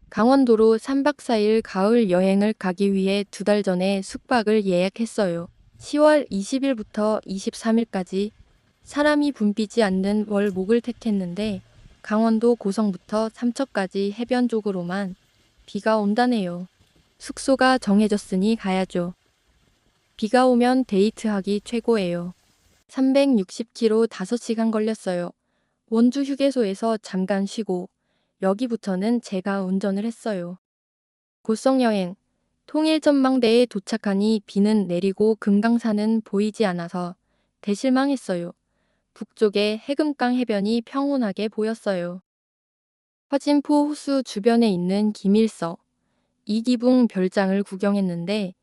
강원도로 3박 4일 가을 여행을 가기 위해 2달 전에 숙박을 예약했어요. 10월 20일부터 23일까지 사람이 붐비지 않는 월목을 택했는데 강원도 고성부터 삼척까지 해변 쪽으로만 비가 온다네요. 숙소가 정해졌으니 가야죠. 비가 오면 데이트하기 최고예요. 360km 5시간 걸렸어요. 원주 휴게소에서 잠깐 쉬고 여기부터는 제가 운전을 했어요. 고성 여행. 통일 전망대에 도착하니 비는 내리고 금강산은 보이지 않아서 대실망했어요. 북쪽의 해금강 해변이 평온하게 보였어요. 화진포 호수 주변에 있는 김일서, 이기붕 별장을 구경했는데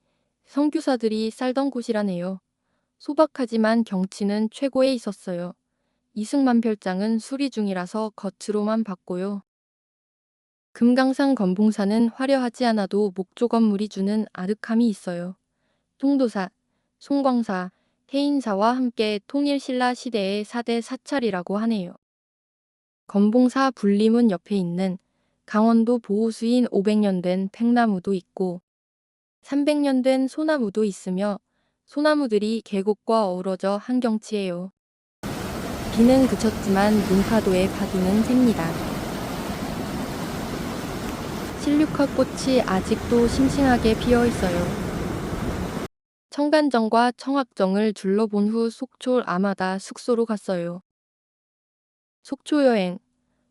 선교사들이 살던 곳이라네요. 소박하지만 경치는 최고에 있었어요. 이승만 별장은 수리 중이라서 겉으로만 봤고요. 금강산 건봉사는 화려하지 않아도 목조 건물이 주는 아득함이 있어요. 통도사, 송광사, 태인사와 함께 통일신라 시대의 4대 사찰이라고 하네요. 건봉사 분리문 옆에 있는 강원도 보호수인 500년 된 팽나무도 있고 300년 된 소나무도 있으며 소나무들이 계곡과 어우러져 한 경치예요. 비는 그쳤지만 눈파도의 파도는 셉니다. 실류카 꽃이 아직도 싱싱하게 피어 있어요. 청간정과 청학정을 둘러본 후 속초 아마다 숙소로 갔어요. 속초 여행.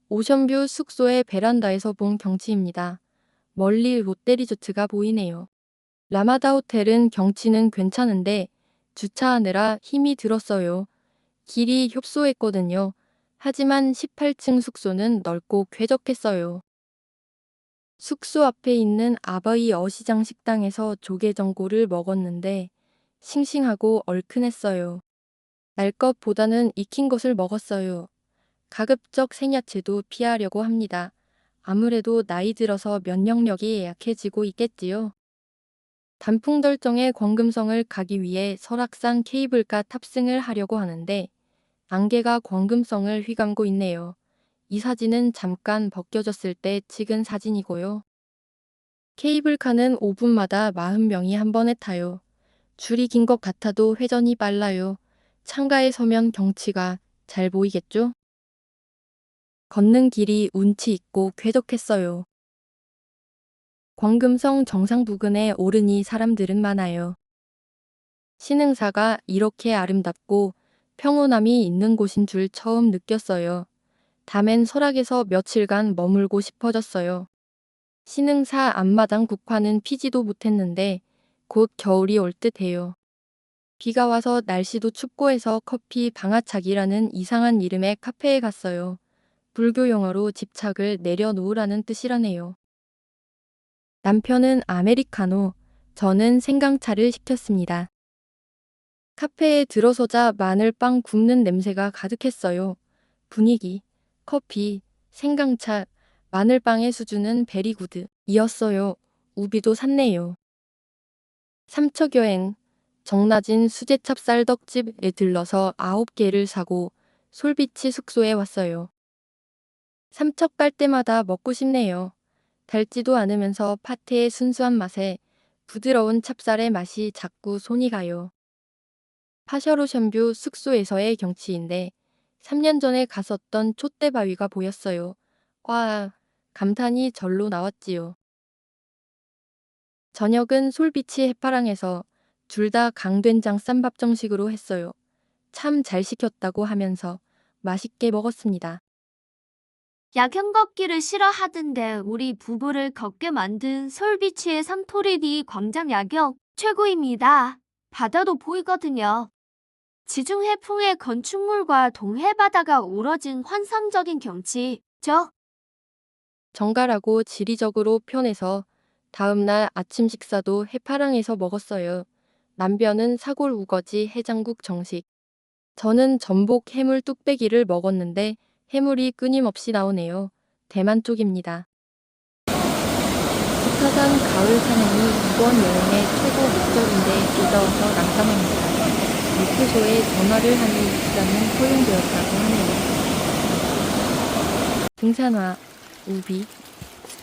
오션뷰 숙소의 베란다에서 본 경치입니다. 멀리 롯데리조트가 보이네요. 라마다 호텔은 경치는 괜찮은데 주차하느라 힘이 들었어요. 길이 협소했거든요. 하지만 18층 숙소는 넓고 쾌적했어요. 숙소 앞에 있는 아바이 어시장 식당에서 조개전골을 먹었는데 싱싱하고 얼큰했어요. 날 것보다는 익힌 것을 먹었어요. 가급적 생야채도 피하려고 합니다. 아무래도 나이 들어서 면역력이 약해지고 있겠지요. 단풍덜정의 광금성을 가기 위해 설악산 케이블카 탑승을 하려고 하는데 안개가 광금성을 휘감고 있네요. 이 사진은 잠깐 벗겨졌을 때 찍은 사진이고요. 케이블카는 5분마다 40명이 한 번에 타요. 줄이 긴 것 같아도 회전이 빨라요. 창가에 서면 경치가 잘 보이겠죠? 걷는 길이 운치 있고 쾌적했어요. 광금성 정상 부근에 오르니 사람들은 많아요. 신흥사가 이렇게 아름답고 평온함이 있는 곳인 줄 처음 느꼈어요. 다멘 설악에서 며칠간 머물고 싶어졌어요. 신흥사 앞마당 국화는 피지도 못했는데 곧 겨울이 올 듯해요. 비가 와서 날씨도 춥고 해서 커피 방아차기라는 이상한 이름의 카페에 갔어요. 불교 용어로 집착을 내려놓으라는 뜻이라네요. 남편은 아메리카노, 저는 생강차를 시켰습니다. 카페에 들어서자 마늘빵 굽는 냄새가 가득했어요. 분위기, 커피, 생강차, 마늘빵의 수준은 베리구드 이었어요. 우비도 샀네요. 삼척여행. 정나진 수제찹 쌀떡집에 들러서 9개를 사고 솔비치 숙소에 왔어요. 삼척 갈 때마다 먹고 싶네요. 달지도 않으면서 파테의 순수한 맛에 부드러운 찹쌀의 맛이 자꾸 손이 가요. 파셔로션뷰 숙소에서의 경치인데 3년 전에 갔었던 촛대바위가 보였어요. 와, 감탄이 절로 나왔지요. 저녁은 솔비치 해파랑에서 둘 다 강된장 쌈밥 정식으로 했어요. 참 잘 시켰다고 하면서 맛있게 먹었습니다. 야경 걷기를 싫어하던데 우리 부부를 걷게 만든 솔비치의 산토리니 광장 야경 최고입니다. 바다도 보이거든요. 지중 해풍의 건축물과 동해바다가 우러진 환상적인 경치죠. 정갈하고 지리적으로 편해서 다음날 아침 식사도 해파랑에서 먹었어요. 남편은 사골 우거지 해장국 정식. 저는 전복 해물 뚝배기를 먹었는데 해물이 끊임없이 나오네요. 대만 쪽입니다. 북하산 가을 산행이 이번 여행의 최고 목적인데 늦어서 난감합니다. 목표소에 전화를 하니 입장은 허용되었다고 하네요. 등산화, 우비,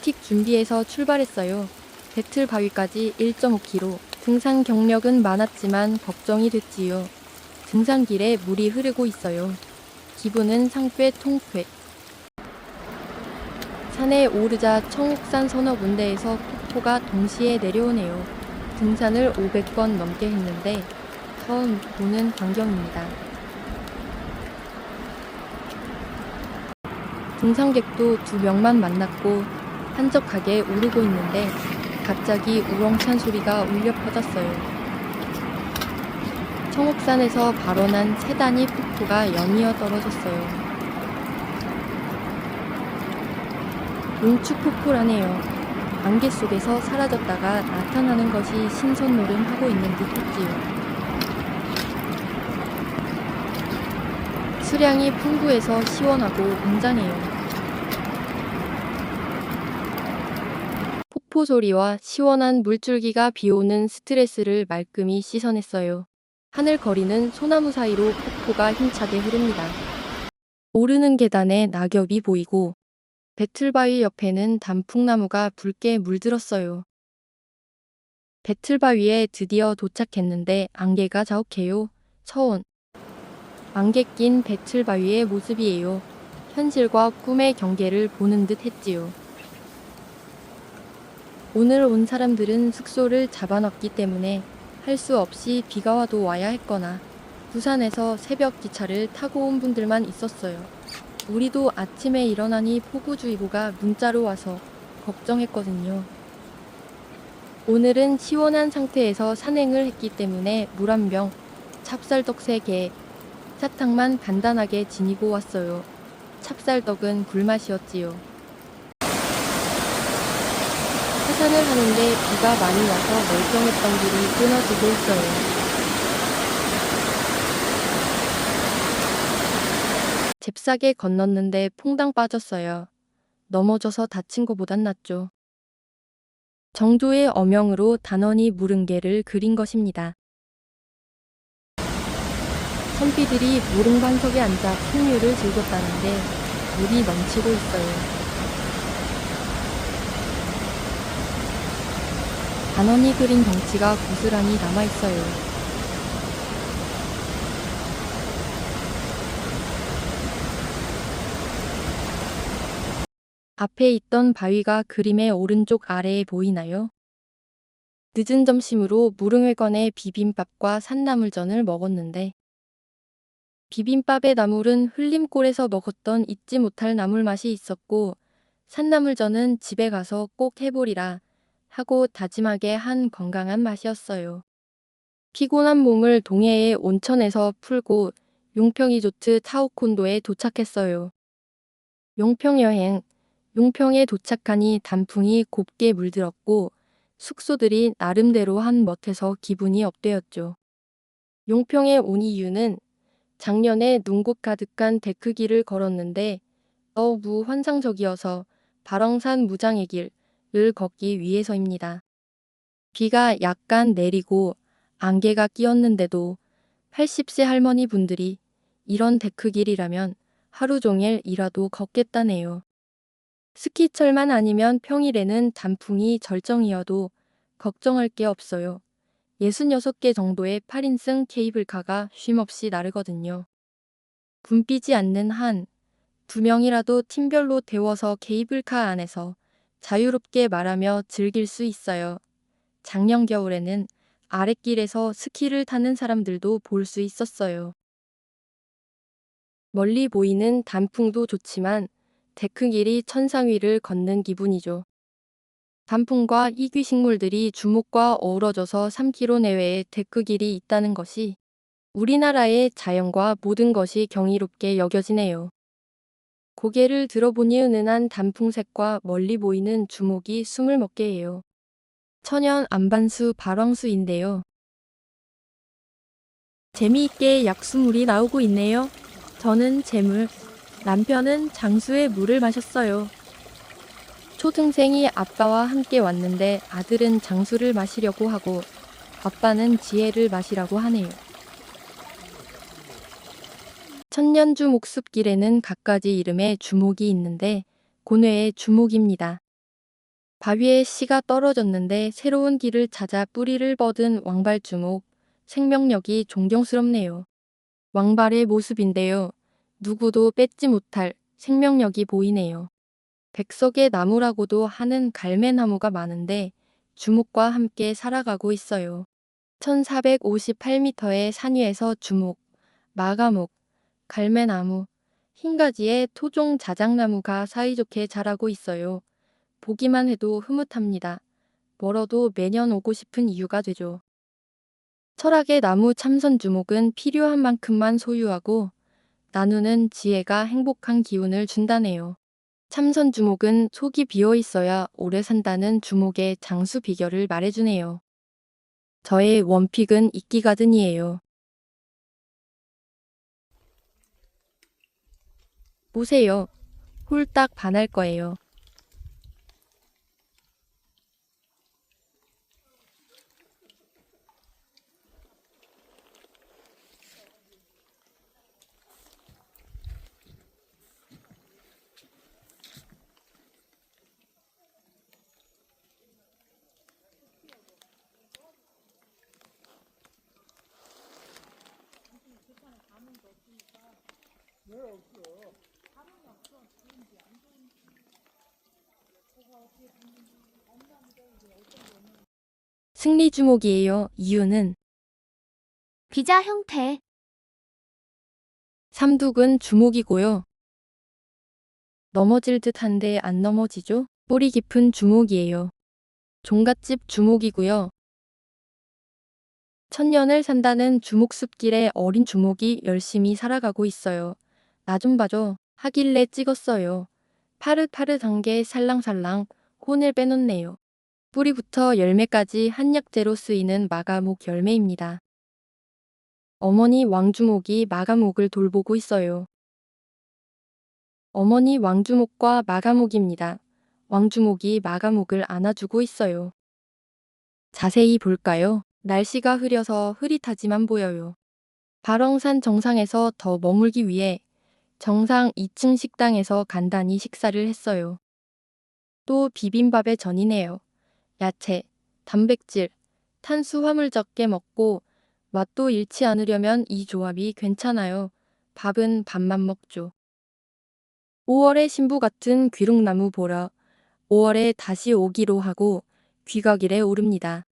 스틱 준비해서 출발했어요. 배틀 바위까지 1.5km. 등산 경력은 많았지만 걱정이 됐지요. 등산길에 물이 흐르고 있어요. 기분은 상쾌 통쾌. 산에 오르자 청옥산 서너 군데에서 폭포가 동시에 내려오네요. 등산을 500번 넘게 했는데 처음 보는 광경입니다. 등산객도 2명만 만났고 한적하게 오르고 있는데 갑자기 우렁찬 소리가 울려 퍼졌어요. 청옥산에서 발원한 세 단위 폭포가 연이어 떨어졌어요. 용축폭포라네요. 안개 속에서 사라졌다가 나타나는 것이 신선놀음하고 있는 듯 했지요. 수량이 풍부해서 시원하고 웅장해요. 폭포 소리와 시원한 물줄기가 비오는 스트레스를 말끔히 씻어냈어요. 하늘 거리는 소나무 사이로 폭포가 힘차게 흐릅니다. 오르는 계단에 낙엽이 보이고 배틀바위 옆에는 단풍나무가 붉게 물들었어요. 배틀바위에 드디어 도착했는데 안개가 자욱해요. 처온. 안개 낀 배틀바위의 모습이에요. 현실과 꿈의 경계를 보는 듯 했지요. 오늘 온 사람들은 숙소를 잡아놨기 때문에 할 수 없이 비가 와도 와야 했거나 부산에서 새벽 기차를 타고 온 분들만 있었어요. 우리도 아침에 일어나니 폭우주의보가 문자로 와서 걱정했거든요. 오늘은 시원한 상태에서 산행을 했기 때문에 물 한 병, 찹쌀떡 3개, 사탕만 간단하게 지니고 왔어요. 찹쌀떡은 굴맛이었지요. 하산을 하는데 비가 많이 와서 멀쩡했던 길이 끊어지고 있어요. 잽싸게 건넜는데 퐁당 빠졌어요. 넘어져서 다친 거보단 낫죠. 정조의 어명으로 단원이 무릉개를 그린 것입니다. 선비들이 무릉반석에 앉아 풍류를 즐겼다는데 물이 넘치고 있어요. 단원이 그린 경치가 고스란히 남아있어요. 앞에 있던 바위가 그림의 오른쪽 아래에 보이나요? 늦은 점심으로 무릉회관의 비빔밥과 산나물전을 먹었는데 비빔밥의 나물은 흘림골에서 먹었던 잊지 못할 나물 맛이 있었고 산나물전은 집에 가서 꼭 해보리라 하고 다짐하게 한 건강한 맛이었어요. 피곤한 몸을 동해의 온천에서 풀고 용평 리조트 타오콘도에 도착했어요. 용평 여행. 용평에 도착하니 단풍이 곱게 물들었고 숙소들이 나름대로 한 멋에서 기분이 업되었죠. 용평에 온 이유는 작년에 눈꽃 가득한 데크길을 걸었는데 너무 환상적이어서 발왕산 무장의 길을 걷기 위해서입니다. 비가 약간 내리고 안개가 끼었는데도 80세 할머니 분들이 이런 데크길이라면 하루 종일 이라도 걷겠다네요. 스키철만 아니면 평일에는 단풍이 절정이어도 걱정할 게 없어요. 66개 정도의 8인승 케이블카가 쉼없이 나르거든요. 붐비지 않는 한 2명이라도 팀별로 데워서 케이블카 안에서 자유롭게 말하며 즐길 수 있어요. 작년 겨울에는 아랫길에서 스키를 타는 사람들도 볼 수 있었어요. 멀리 보이는 단풍도 좋지만 데크길이 천상 위를 걷는 기분이죠. 단풍과 희귀식물들이 주목과 어우러져서 3km 내외에 데크길이 있다는 것이 우리나라의 자연과 모든 것이 경이롭게 여겨지네요. 고개를 들어보니 은은한 단풍색과 멀리 보이는 주목이 숨을 먹게 해요. 천연 안반수 발왕수인데요. 재미있게 약수물이 나오고 있네요. 저는 재물, 남편은 장수의 물을 마셨어요. 초등생이 아빠와 함께 왔는데 아들은 장수를 마시려고 하고 아빠는 지혜를 마시라고 하네요. 천년주 목숲길에는 갖가지 이름의 주목이 있는데 고뇌의 주목입니다. 바위에 씨가 떨어졌는데 새로운 길을 찾아 뿌리를 뻗은 왕발주목. 생명력이 존경스럽네요. 왕발의 모습인데요. 누구도 뺏지 못할 생명력이 보이네요. 백석의 나무라고도 하는 갈매나무가 많은데 주목과 함께 살아가고 있어요. 1458m의 산 위에서 주목, 마가목, 갈매나무, 흰가지의 토종 자작나무가 사이좋게 자라고 있어요. 보기만 해도 흐뭇합니다. 멀어도 매년 오고 싶은 이유가 되죠. 철학의 나무 참선주목은 필요한 만큼만 소유하고 나누는 지혜가 행복한 기운을 준다네요. 참선주목은 속이 비어 있어야 오래 산다는 주목의 장수 비결을 말해주네요. 저의 원픽은 이끼가든이에요. 보세요. 홀딱 반할 거예요. 승리 주목이에요. 이유는 비자 형태. 삼둑은 주목이고요. 넘어질 듯한데 안 넘어지죠? 뿌리 깊은 주목이에요. 종갓집 주목이고요. 천년을 산다는 주목숲길에 어린 주목이 열심히 살아가고 있어요. 나 좀 봐줘 하길래 찍었어요. 파릇파릇한 게 살랑살랑 혼을 빼놓네요. 뿌리부터 열매까지 한약재로 쓰이는 마가목 열매입니다. 어머니 왕주목이 마가목을 돌보고 있어요. 어머니 왕주목과 마가목입니다. 왕주목이 마가목을 안아주고 있어요. 자세히 볼까요? 날씨가 흐려서 흐릿하지만 보여요. 발왕산 정상에서 더 머물기 위해 정상 2층 식당에서 간단히 식사를 했어요. 또 비빔밥에 전이네요. 야채, 단백질, 탄수화물 적게 먹고 맛도 잃지 않으려면 이 조합이 괜찮아요. 밥은 밥만 먹죠. 5월의 신부 같은 귀룩나무 보러 5월에 다시 오기로 하고 귀가길에 오릅니다.